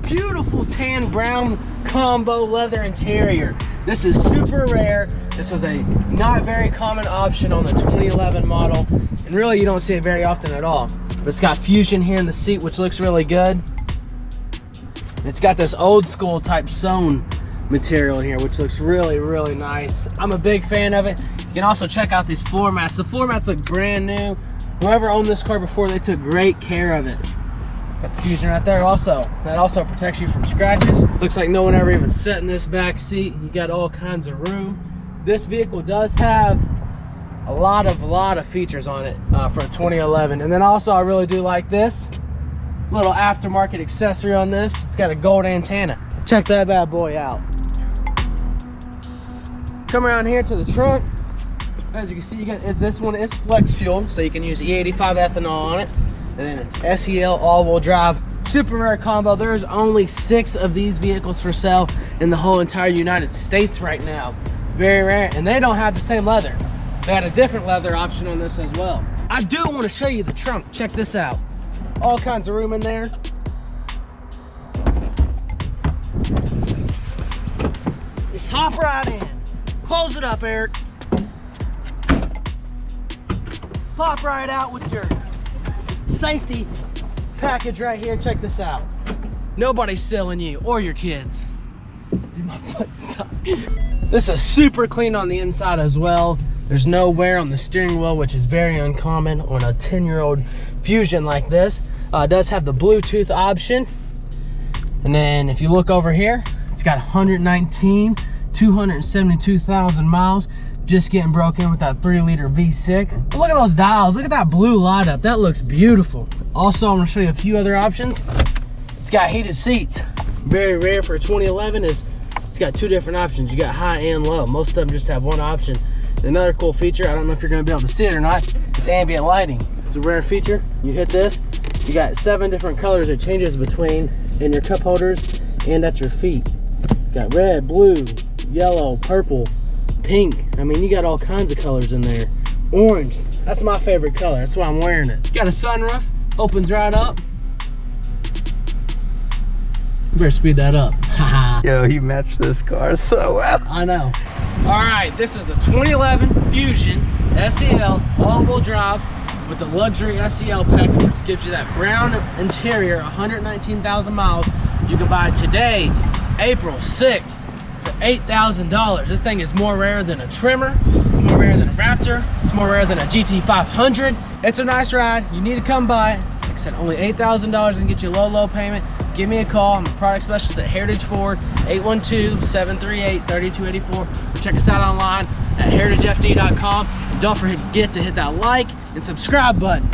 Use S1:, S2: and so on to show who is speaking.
S1: beautiful tan brown combo leather interior. This is super rare. This was a not very common option on the 2011 model, and really you don't see it very often at all. But it's got Fusion here in the seat, which looks really good. It's got this old school type sewn material in here, which looks really, really nice. I'm a big fan of it. You can also check out these floor mats. The floor mats look brand new. Whoever owned this car before, they took great care of it. Got the Fusion right there also. That also protects you from scratches. Looks like no one ever even sat in this back seat. You got all kinds of room. This vehicle does have a lot of features on it for a 2011. And then also I really do like this little aftermarket accessory on this. It's got a gold antenna. Check that bad boy out. Come around here to the trunk. As you can see, this one is flex fuel, so you can use E85 ethanol on it. And then it's SEL all-wheel drive. Super rare combo. There's only 6 of these vehicles for sale in the whole entire United States right now. Very rare, and they don't have the same leather. They had a different leather option on this as well. I do want to show you the trunk. Check this out. All kinds of room in there. Just hop right in. Close it up, Eric. Pop right out with your safety package right here. Check this out. Nobody's stealing you or your kids. Dude, my foot's stuck. This is super clean on the inside as well. There's no wear on the steering wheel, which is very uncommon on a 10-year-old Fusion like this. It does have the Bluetooth option. And then if you look over here, it's got 272,000 miles. Just getting broken with that 3-liter V6. But look at those dials. Look at that blue light up. That looks beautiful. Also, I'm gonna show you a few other options. It's got heated seats. Very rare for a 2011 is it's got 2 different options. You got high and low. Most of them just have one option. Another cool feature, I don't know if you're gonna be able to see it or not, is ambient lighting. It's a rare feature. You hit this, you got 7 different colors it changes between in your cup holders and at your feet. You got red, blue, yellow, purple, pink. I mean, you got all kinds of colors in there. Orange, that's my favorite color. That's why I'm wearing it. You got a sunroof, opens right up. You better speed that up.
S2: Yo, he matched this car so well.
S1: I know. All right, this is the 2011 Fusion SEL all-wheel drive with the luxury SEL package, which gives you that brown interior, 119,000 miles. You can buy it today, April 6th, for $8,000. This thing is more rare than a Tremor. It's more rare than a Raptor. It's more rare than a GT500. It's a nice ride. You need to come by it. Like I said, only $8,000 and get you a low payment. Give me a call. I'm a product specialist at Heritage Ford, 812-738-3284. Check us out online at heritagefd.com. And don't forget to hit that like and subscribe button.